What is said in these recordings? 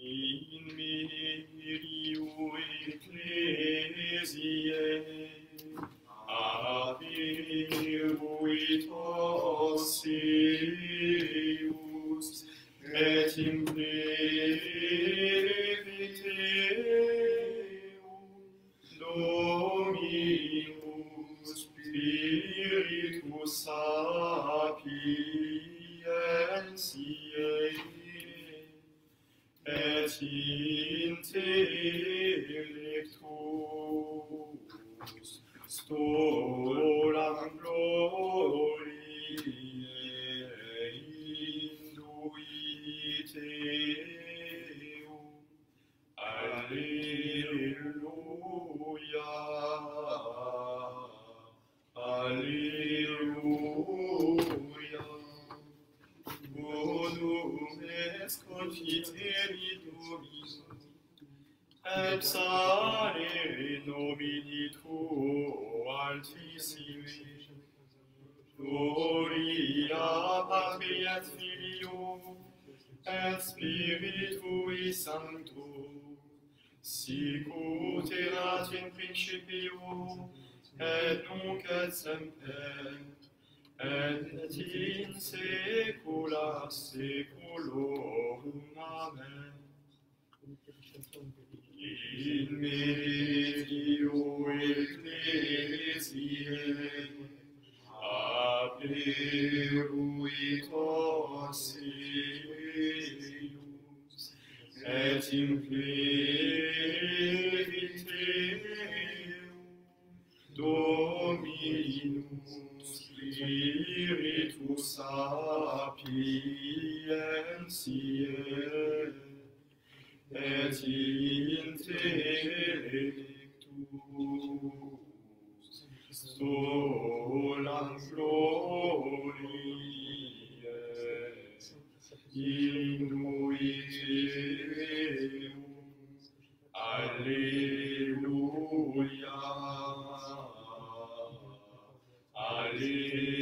In medio ecclesiae abiruit ossius et in pleviteum Dominus Spiritus sapientiae et intellectus stolam gloriae induiteum. Alleluia. Alleluia. Bonum est confiteri Dominum, et salve nomini tuo altissime. Gloria Patri et Filio, et Spiritui Sancto, sic ut erat in principio, et nunc et semper, et in saecula saeculorum. Amen. In medio ecclesiae abiruit ossius et in pleviteum Dominus Spiritus sapientiae et intellectus stolam gloriae induiteum. Alleluia. Alleluia.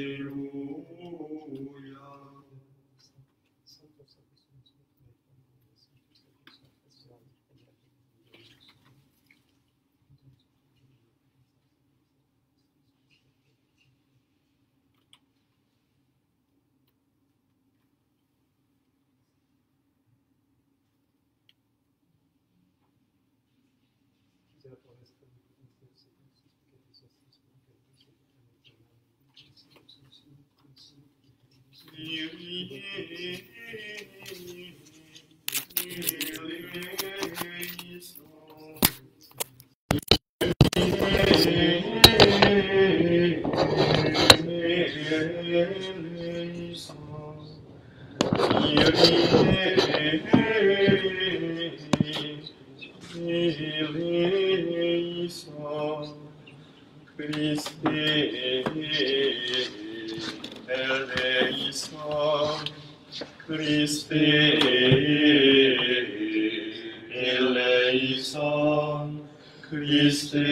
Christe eleison, Christe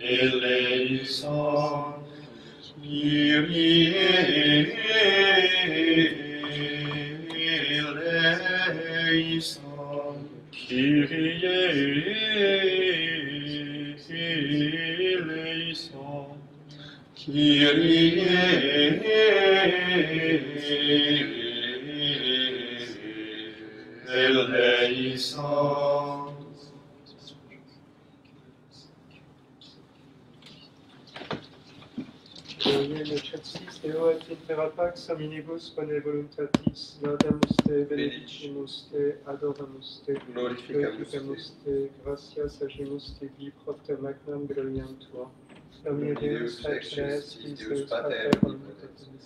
eleison, Kyrie eleison, Kyrie eleison, Kyrie eleison. Lecexis Deo et intera pax hominibus bone voluntatis, laudamus te, benedicimus te, adoramus te, glorificamus te, gratias agimus tibi propter magnam gloriam tuam. Domine Deus Patres, Deus Pater omnipotens,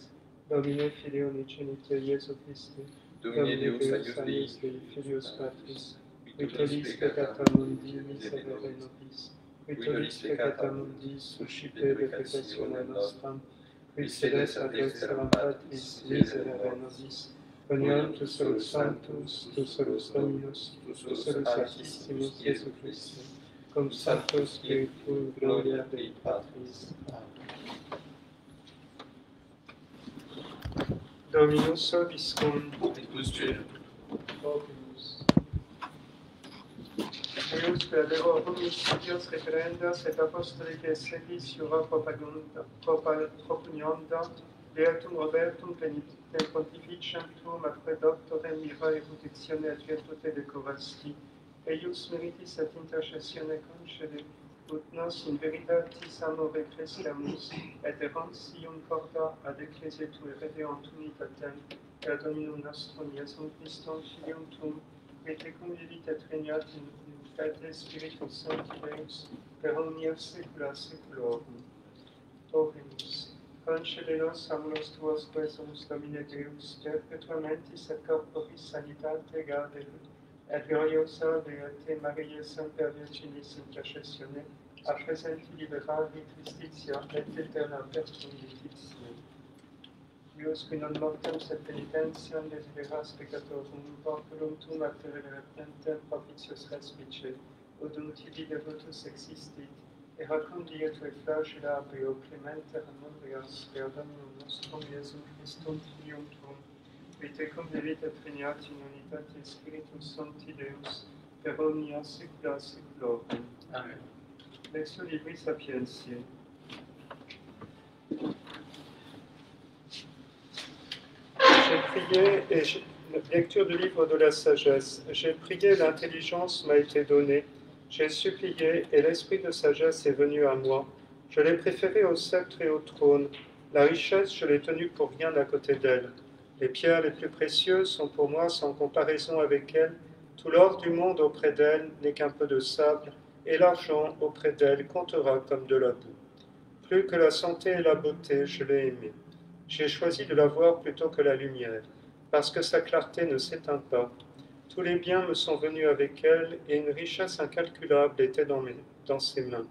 Domine Filio unigenite Iesu Christi, Domine Deus Agnus Dei Filius Patris, qui tollis peccata mundi miserere nobis, qui tollis peccata mundi suscipe de peccatione nostram, qui sedes ad excellam Patris miserere nobis, Boniam tu solus Sanctus, tu solus Dominus, tu solus Sanctissimus Iesu Christi, cum Sancto Spiritu gloria Dei Patris. Dominus vobiscum. Opimus. Deus per devorum Dios referendas et apostoli que seguis jura propugnanda, Beatum Robertum pontificentum ad doctorem mira et protectione ad virtute decorasti, eius meritis et intercessione concede, ut nos in veritatis amore crescamus, et erantium corda ad ecclesia tu redeant unitatem, per Dominum nostrum Iesum Christum Filium tuum, et tecum vivit et regnat in unitate Spiritus Sancti Deus, per omnia saecula saeculorum. Oremus. Concede nos amulos tuos quesumus Domine Deus, perpetuamentis et corporis sanitate gade, et gloriosa Beate Mariae Semper Virginis intercessione, a presenti liberali Christitia et eterna perfunditia. Deus qui non mortem sed penitentiam desideras peccatorum, populum tuum actere repentem propitios respice, odum tibi devotus existit, et racundi et tue flagella abeo clemente remembrias, per Dominum nostrum Iesum Christum Filium tuum, qui tecum vivit et regnat in unitate Spiritus Sancti Deus, per omnia saecula saeculorum. Amen. Lectio Libri Sapientiae. J'ai prié, lecture du livre de la sagesse. J'ai prié, l'intelligence m'a été donnée. J'ai supplié, et l'esprit de sagesse est venu à moi. Je l'ai préféré au sceptre et au trône. La richesse, je l'ai tenue pour rien à côté d'elle. Les pierres les plus précieuses sont pour moi sans comparaison avec elle. Tout l'or du monde auprès d'elle n'est qu'un peu de sable, et l'argent auprès d'elle comptera comme de la boue. Plus que la santé et la beauté, je l'ai aimée. J'ai choisi de la voir plutôt que la lumière, parce que sa clarté ne s'éteint pas. Tous les biens me sont venus avec elle, et une richesse incalculable était dans ses mains.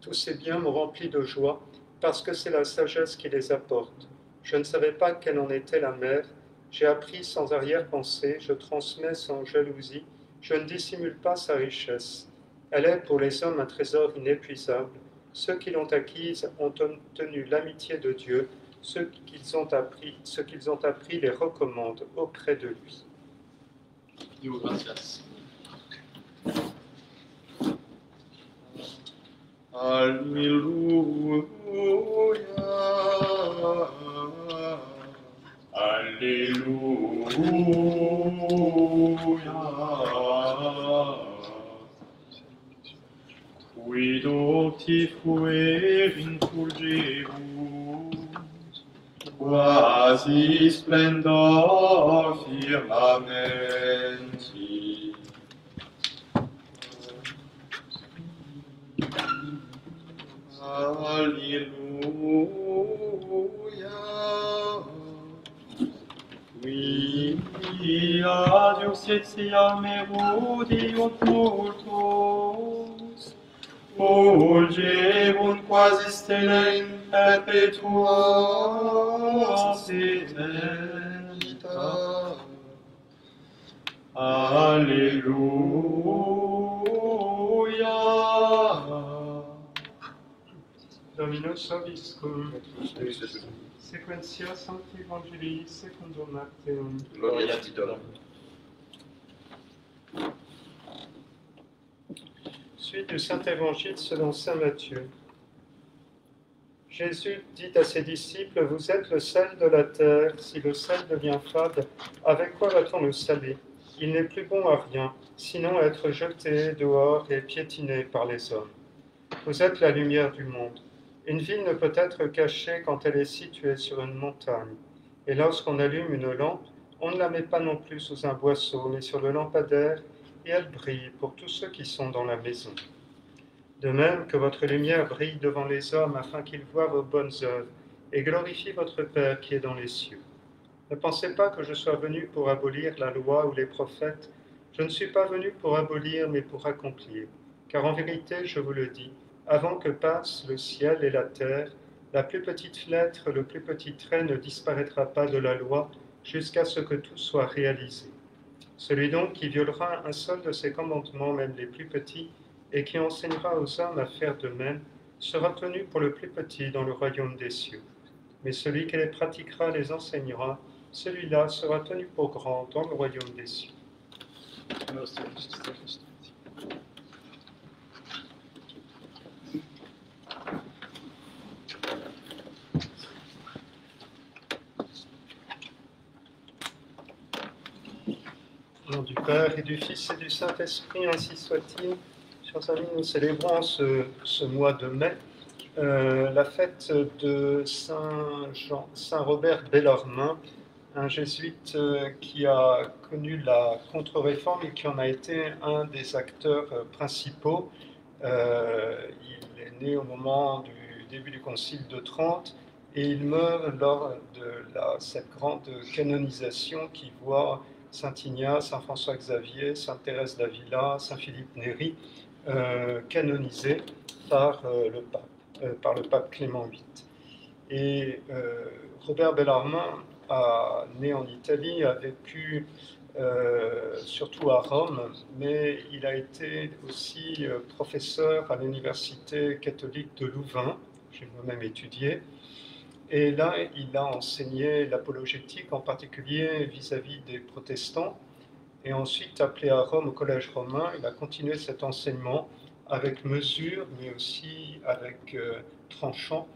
Tous ces biens m'ont rempli de joie, parce que c'est la sagesse qui les apporte. Je ne savais pas quelle en était la mère. J'ai appris sans arrière-pensée, je transmets sans jalousie, je ne dissimule pas sa richesse. Elle est pour les hommes un trésor inépuisable. Ceux qui l'ont acquise ont obtenu l'amitié de Dieu. Ce qu'ils ont appris les recommandent auprès de lui. Dieu gracias. Alléluia. Alléluia. Qui docti fuerin fulgerus, quasi splendor firmamenti. Alleluia. Qui adius etiam erudiunt multos, fulgerunt quasi stella in perpetua eternita. Alleluia. Dominus vobiscum. Sequentia Sancti Evangelii secundum Matteum. Gloria a ti, Dom. Suite du Saint-Évangile selon saint Matthieu. Jésus dit à ses disciples, « Vous êtes le sel de la terre. Si le sel devient fade, avec quoi va-t-on le saler? Il n'est plus bon à rien, sinon à être jeté dehors et piétiné par les hommes. Vous êtes la lumière du monde. Une ville ne peut être cachée quand elle est située sur une montagne. Et lorsqu'on allume une lampe, on ne la met pas non plus sous un boisseau, mais sur le lampadaire, et elle brille pour tous ceux qui sont dans la maison. De même que votre lumière brille devant les hommes afin qu'ils voient vos bonnes œuvres et glorifient votre Père qui est dans les cieux. Ne pensez pas que je sois venu pour abolir la loi ou les prophètes. Je ne suis pas venu pour abolir, mais pour accomplir. Car en vérité, je vous le dis, avant que passent le ciel et la terre, la plus petite lettre, le plus petit trait ne disparaîtra pas de la loi jusqu'à ce que tout soit réalisé. Celui donc qui violera un seul de ces commandements, même les plus petits, et qui enseignera aux hommes à faire de même, sera tenu pour le plus petit dans le royaume des cieux. Mais celui qui les pratiquera les enseignera, celui-là sera tenu pour grand dans le royaume des cieux. Au nom du Père et du Fils et du Saint-Esprit, ainsi soit-il. Chers amis, nous célébrons ce mois de mai la fête de Saint Robert Bellarmine, un jésuite qui a connu la contre-réforme et qui en a été un des acteurs principaux. Il est né au moment du début du Concile de Trente et il meurt lors de cette grande canonisation qui voit Saint Ignace, Saint François Xavier, Sainte Thérèse d'Avila, Saint Philippe Néri canonisés par le pape Clément VIII. Et Robert Bellarmine, né en Italie, a vécu surtout à Rome, mais il a été aussi professeur à l'université catholique de Louvain, j'ai moi-même étudié. Et là, il a enseigné l'apologétique, en particulier vis-à-vis des protestants. Et ensuite, appelé à Rome au collège romain, il a continué cet enseignement avec mesure, mais aussi avec tranchant,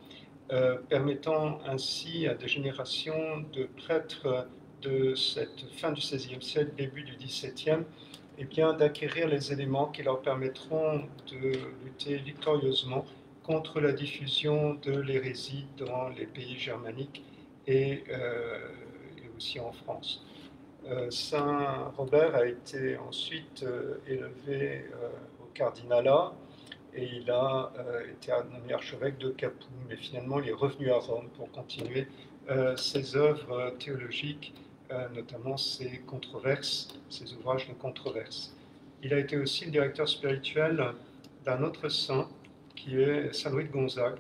permettant ainsi à des générations de prêtres de cette fin du XVIe siècle, début du XVIIe, d'acquérir les éléments qui leur permettront de lutter victorieusement contre la diffusion de l'hérésie dans les pays germaniques et aussi en France. Saint Robert a été ensuite élevé au cardinalat et il a été nommé archevêque de Capoue, mais finalement il est revenu à Rome pour continuer ses œuvres théologiques, notamment ses controverses, ses ouvrages de controverses. Il a été aussi le directeur spirituel d'un autre saint qui est Saint Louis de Gonzague,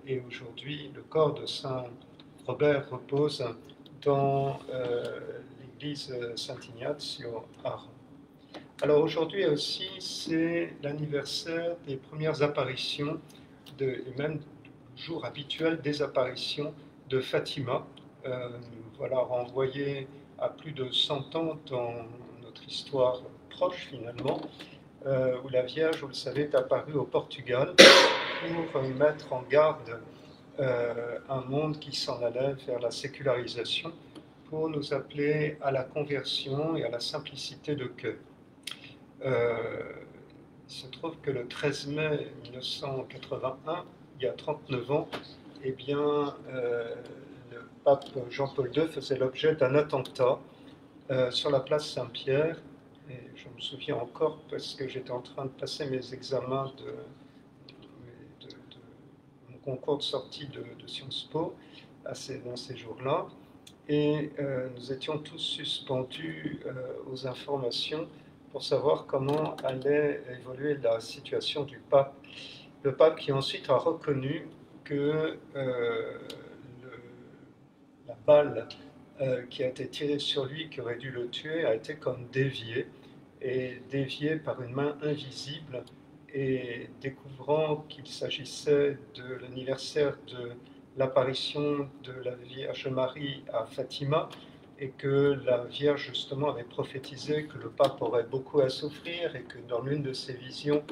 et aujourd'hui le corps de Saint Robert repose dans l'église Saint-Ignazio à Rome. Alors aujourd'hui aussi, c'est l'anniversaire des premières apparitions, et même le jour habituel des apparitions de Fatima. Nous voilà renvoyés à plus de 100 ans dans notre histoire proche finalement, où la Vierge, vous le savez, est apparue au Portugal pour mettre en garde un monde qui s'en allait vers la sécularisation, pour nous appeler à la conversion et à la simplicité de cœur. Il se trouve que le 13 mai 1981, il y a 39 ans, le pape Jean-Paul II faisait l'objet d'un attentat sur la place Saint-Pierre. Et je me souviens encore parce que j'étais en train de passer mes examens de mon concours de sortie de Sciences Po dans ces jours-là. Et nous étions tous suspendus aux informations pour savoir comment allait évoluer la situation du pape. Le pape qui ensuite a reconnu que la balle qui a été tirée sur lui, qui aurait dû le tuer, a été comme déviée par une main invisible, et découvrant qu'il s'agissait de l'anniversaire de l'apparition de la Vierge Marie à Fatima, et que la Vierge justement avait prophétisé que le pape aurait beaucoup à souffrir, et que dans l'une de ses visions,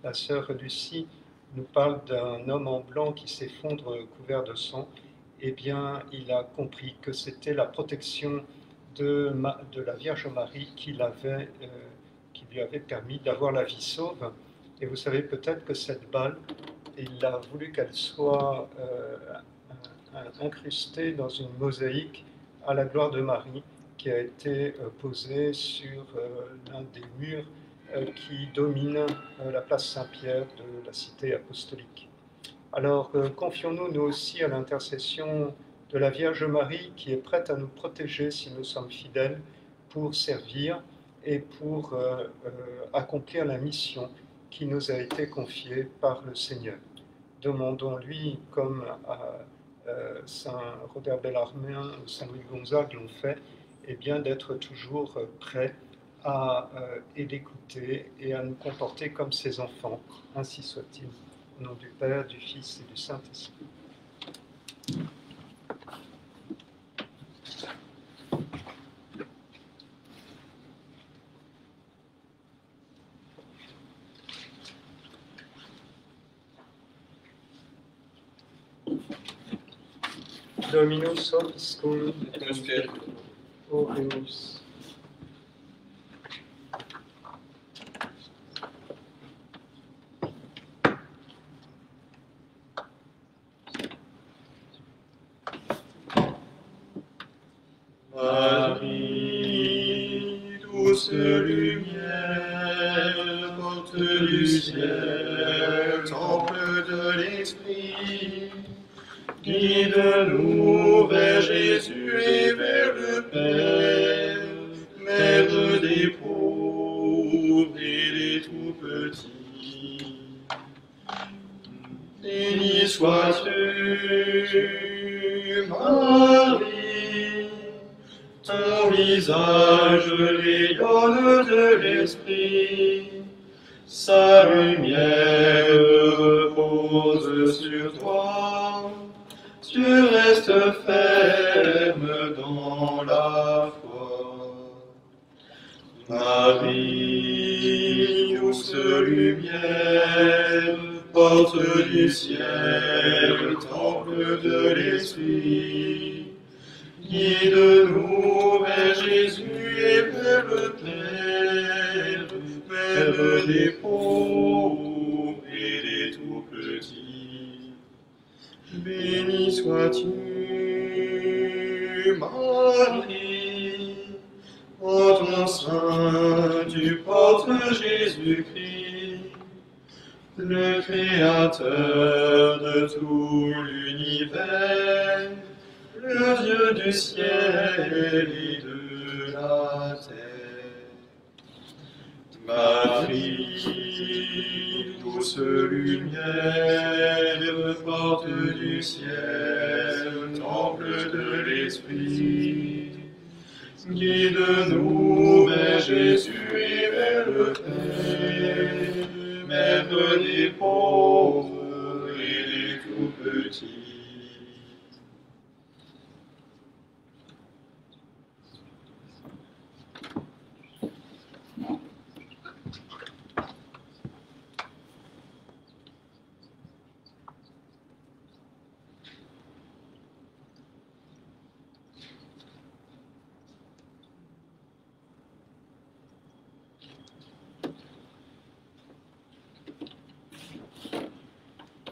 la sœur Lucie nous parle d'un homme en blanc qui s'effondre couvert de sang. Eh bien, il a compris que c'était la protection de la Vierge Marie qui lui avait permis d'avoir la vie sauve. Et vous savez peut-être que cette balle, il a voulu qu'elle soit incrustée dans une mosaïque à la gloire de Marie, qui a été posée sur l'un des murs qui domine la place Saint-Pierre de la cité apostolique. Alors confions-nous nous aussi à l'intercession de la Vierge Marie, qui est prête à nous protéger si nous sommes fidèles, pour servir et pour accomplir la mission qui nous a été confiée par le Seigneur. Demandons-lui, comme Saint Robert Bellarmine ou Saint Louis de Gonzague l'ont fait, d'être toujours prêt à l'écouter et à nous comporter comme ses enfants. Ainsi soit-il. Au nom du Père, du Fils et du Saint-Esprit. Dominus obiscum, et con spiritu. oremus. Marie, douce lumière, porte du ciel, temple de l'Esprit, guide-nous vers Jésus et vers le Père, Mère des pauvres et des tout-petits. Béni sois-tu, Marie, ton visage rayonne de l'Esprit, sa lumière repose sur toi, tu restes ferme dans la foi. Marie, douce lumière, porte du ciel, temple de l'Esprit, guide-nous vers Jésus et vers le Père, Père des pauvres et des tout-petits. Béni sois-tu, Marie, en ton sein tu portes Jésus-Christ, le Créateur de tout l'univers, le Dieu du ciel et de la terre. Marie, douce lumière, porte du ciel, temple de l'Esprit, guide-nous vers Jésus et vers le Père, Mère des pauvres et des tout-petits.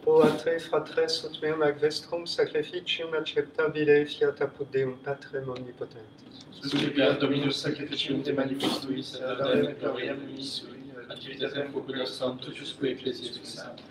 O atre fratres ut meum ac vestrum sacrificium acceptabile fiat apud Deum Patrem omnipotentis. Supplicat Dominus sacrificium te manifestuis, et adorem gloriam misui, activitatem populos sanctusque ecclesiae sancti.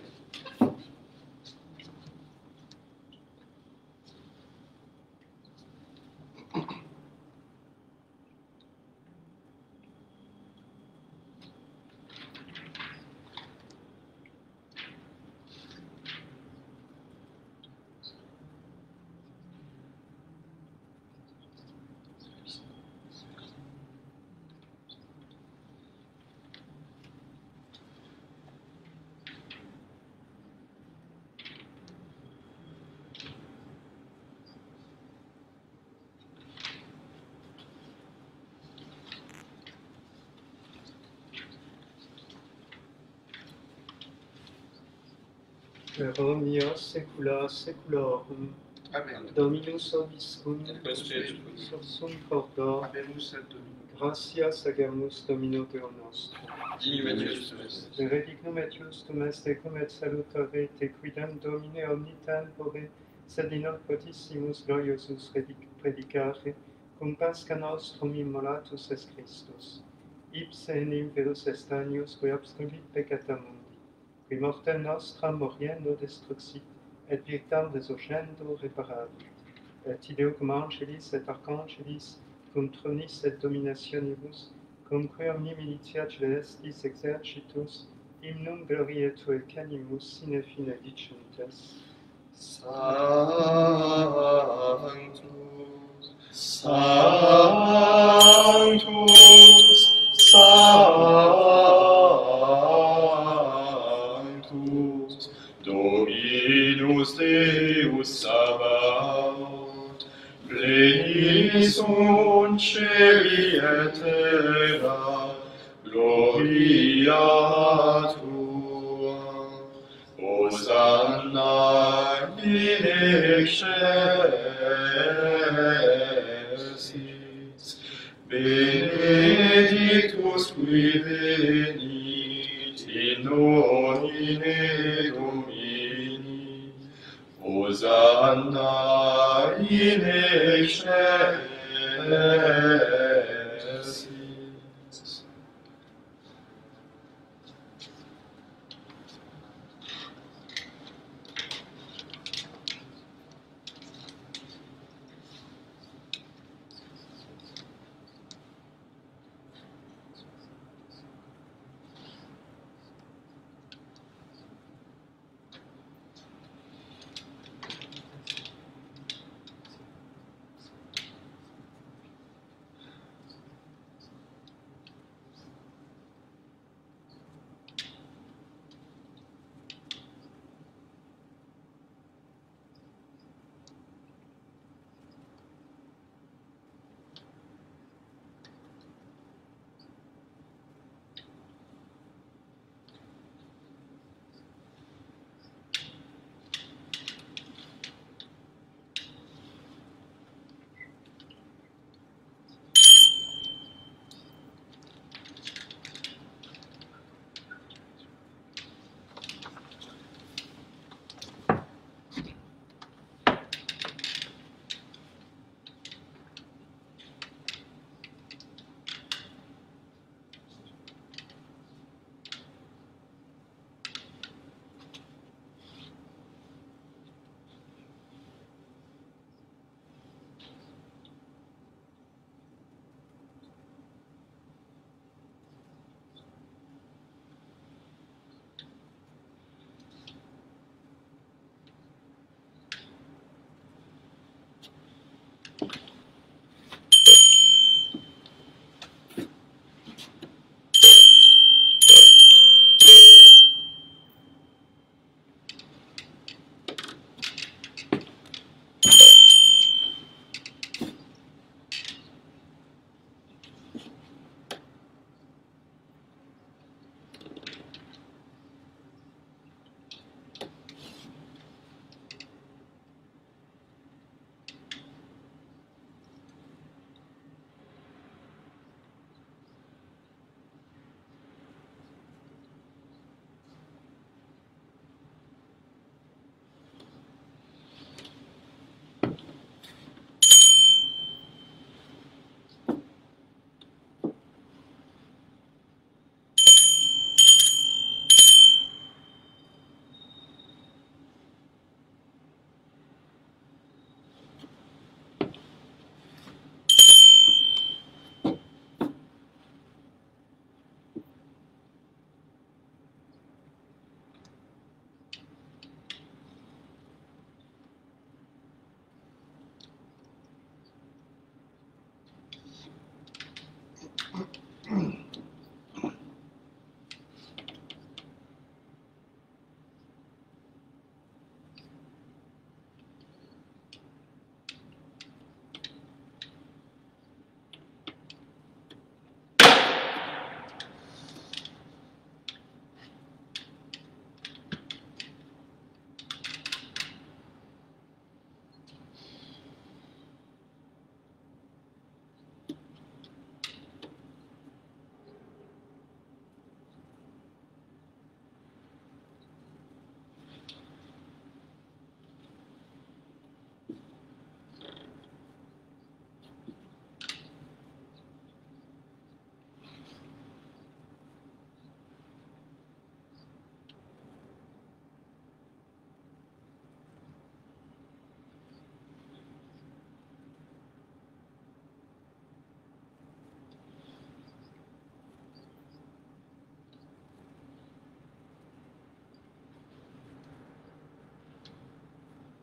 Per omnia saecula saeculorum. Amen. Dominus obiscum, Et con spiritu. sursum cordo, Habemus ad Dominum. gratias agamus Domino Deo nostro. Dignum et justum est. Benedictum et justum est cum et salutare te quidem Domine omni tempore, sed in hoc potissimus gloriosus predicare, cum Pascha nostrum immolatus est Christus. Ipse enim verus est agnus, qui obscurit peccata mundi, qui mortem nostram moriendo destruxit, et virtam resurgendo reparavit. Et ideo cum angelis et archangelis, cum tronis et dominationibus, cum quem omni militia celestis exercitus, hymnum gloriae Tuae canimus sine fine dicentes. Sanctus, Sanctus, Sanctus, Dominus Deus Sabaoth, pleni sunt celi et terra, gloria Tua. Hosanna in excelsis Benedictus qui venit in nomine Domini, Hosanna in excelsis.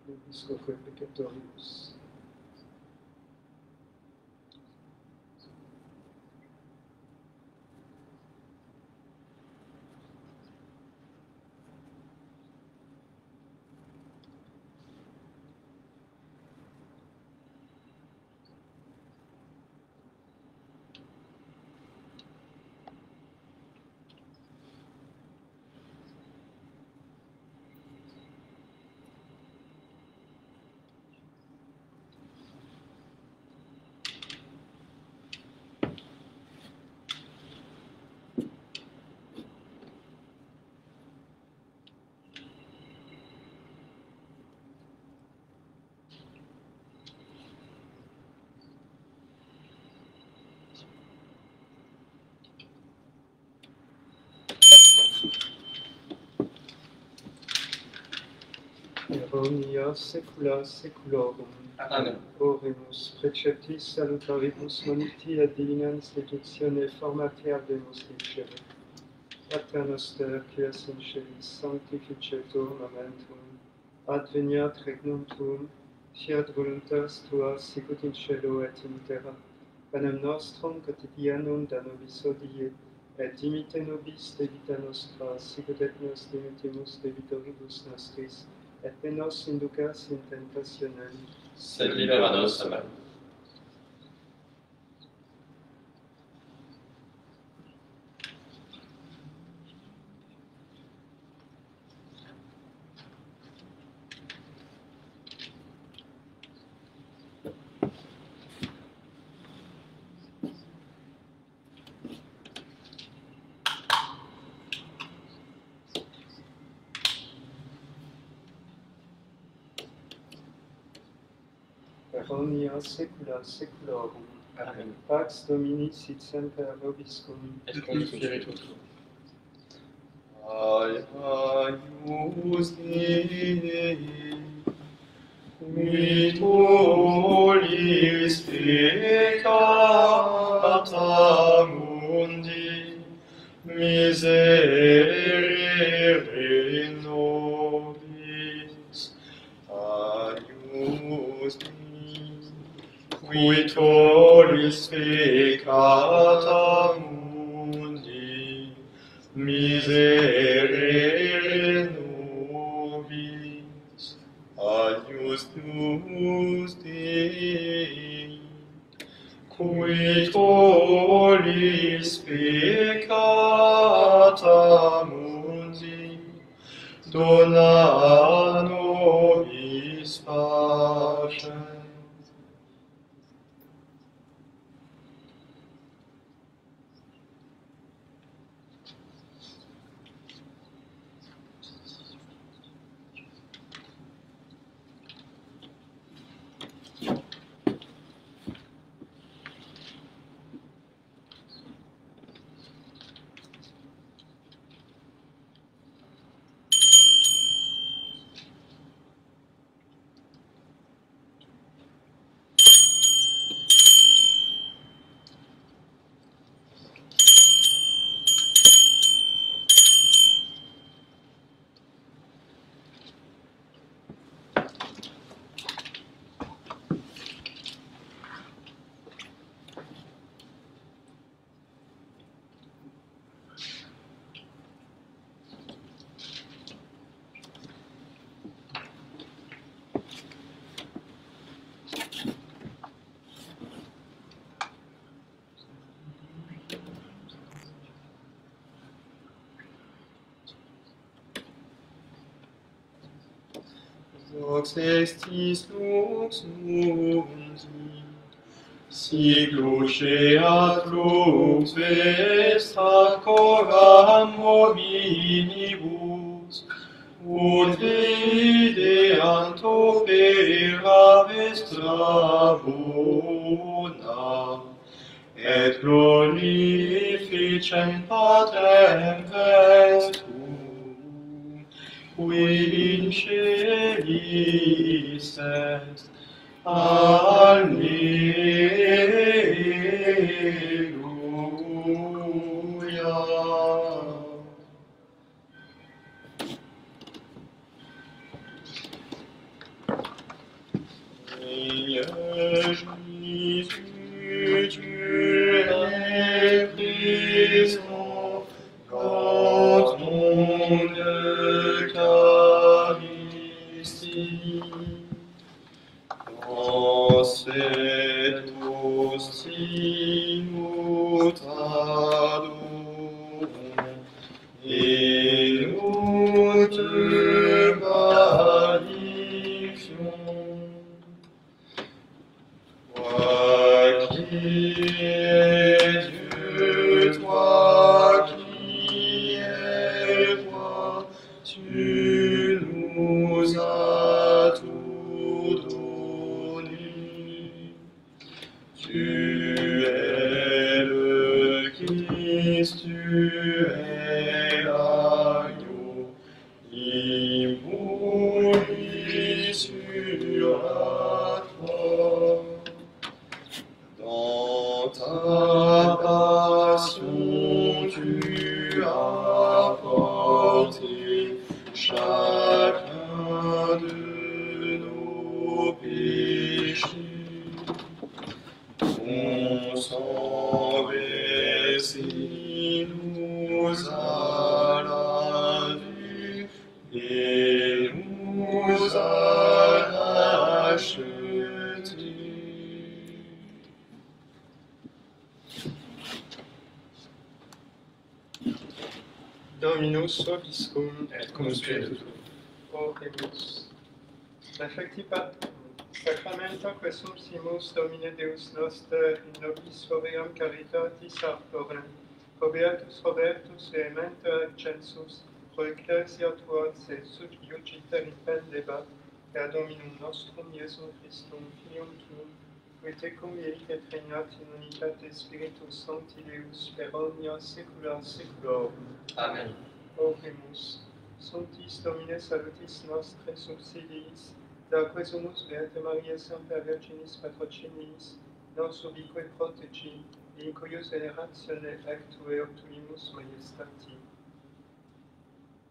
Episcopo Peccatorius. Aeronia saecula saeculorum. Amen. Oremus preceptis salutaribus moniti et divinans legitione formati habemus dicere. Pater noster, qui es in celis, sanctificetur nomen tuum. Adveniat regnum tuum, fiat voluntas tua, sicut in cielo et in terra. Panem nostrum quotidianum da nobis hodie, et dimite nobis debita nostra, sicut et nos dimitimus debitoribus nostris, et ne nos inducas in tentationem, Sed libera nos a mal. Aeronia saecula saeculorum. Amen. Pax Domini sit semper vobiscum. Et cum spiritu tuo. Aius Dei, qui tollis peccata mundi, miserere nobis. Aius Dei, qui tollis peccata mundi, miserere nobis. Aius Deus Dei, qui tollis peccata mundi, dona nobis pacem. Vox estis lux mundi, sic luceat lux vestat coram hominibus, ut videant opera vestra bona, et glorificem Patrem vestum, qui in celis est. Alleluia. Seigneur Jésus, tu es présent dans ton Eucharistie. Dans cette hostie nous t'adorons et nous te magnifions. Toi qui es Dieu, toi qui es roi, tu nous as tout donné. Tu es le Christ, tu es l'agneau, immolé Dans ta passion, tu as porté chacun de nos péchés. Ton sang versé nous a lavés et nous a rachetés. Dominus vobiscum, et cum spiritu. Oremus. Sacramento presumpsimus Domine Deus noster in nobis foveam caritatis arborem, Robertus Robertus vehemente accensus, pro ecclesia tua se iugiter impendebat, per Dominum nostrum Iesum Christum, Filium tuum, qui tecum vivit et regnat in unitate Spiritus Sancti Deus, per omnia saecula saeculorum. Amen. Oremus. Sanctis Domine salutis nostre subsidiis, da quesumus Beate Mariae Semper Virginis Patrocinis, nos ubique protegi, in cuius veneratione actue obtulimus maiestati.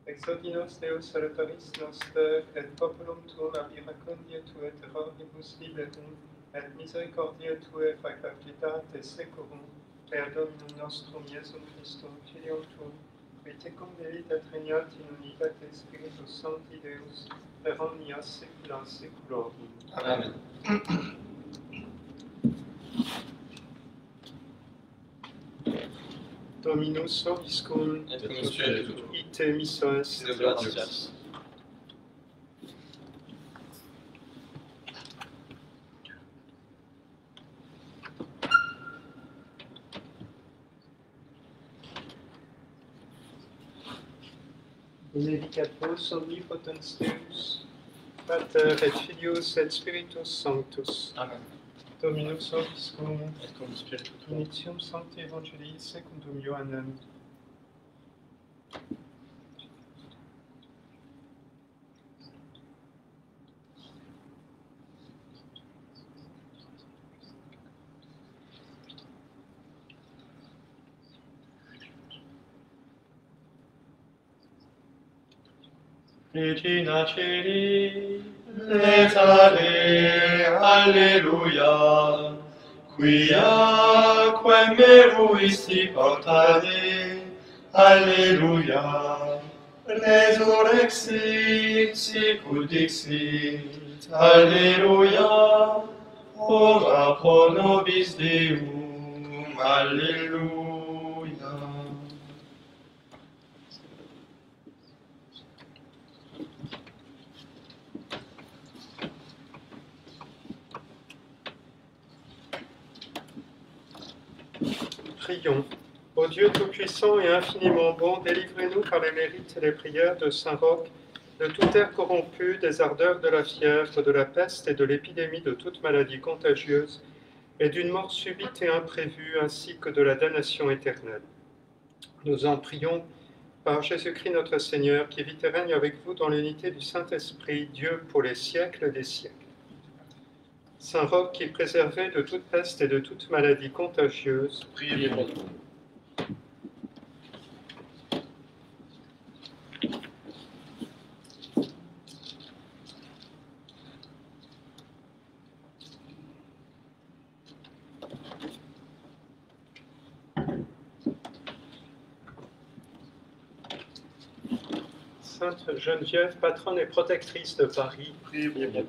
Exodinos Deus salutaris noster, et populum tuum ab iracundia tue terroribus liberum, et misericordiae tue facultate securum, per Dominum nostrum Iesum Christum, Filium tuum, qui tecum vivit et regnat in unitate Spiritus Sancti Deus, per omnia saecula saeculorum. Amen. Dominus vobiscum, Et cum spiritu. ite misso est. Gratias. Benedicat vos omnipotens Deus, Pater et Filius et Spiritus Sanctus. Amen. Dominus vobiscum, Et cum spiritu. initium Sancti Evangelii secundum Ioannem. Regina Celi, letale, alleluia, quia quem meruisti portare, alleluia, resurrexit, sicut dixit, alleluia, ora pro nobis Deum, alleluia. Prions. Ô Dieu Tout-Puissant et infiniment bon, délivrez-nous par les mérites et les prières de Saint Roch de toute air corrompu, des ardeurs de la fièvre, de la peste et de l'épidémie de toute maladie contagieuse, et d'une mort subite et imprévue, ainsi que de la damnation éternelle. Nous en prions par Jésus-Christ notre Seigneur, qui vit et règne avec vous dans l'unité du Saint-Esprit, Dieu pour les siècles des siècles. Saint Roch, qui préservait de toute peste et de toute maladie contagieuse, Priez pour nous. Sainte Geneviève, patronne et protectrice de Paris, Priez pour nous.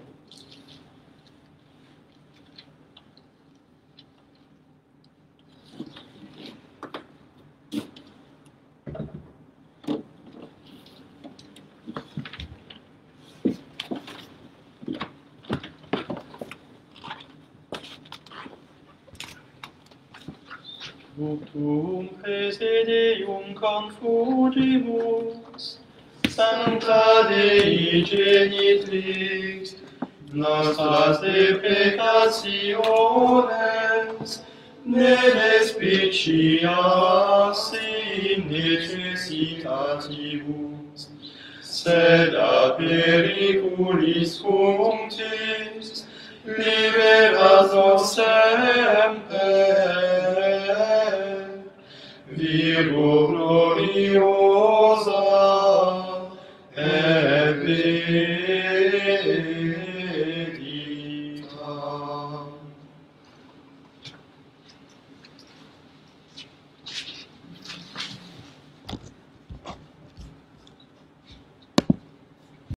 Tuum presidium confugimus, Sancta Dei Genitrix, nostras deprecationes, ne despicias in necessitatibus, sed a periculis cunctis, liberas nos semper.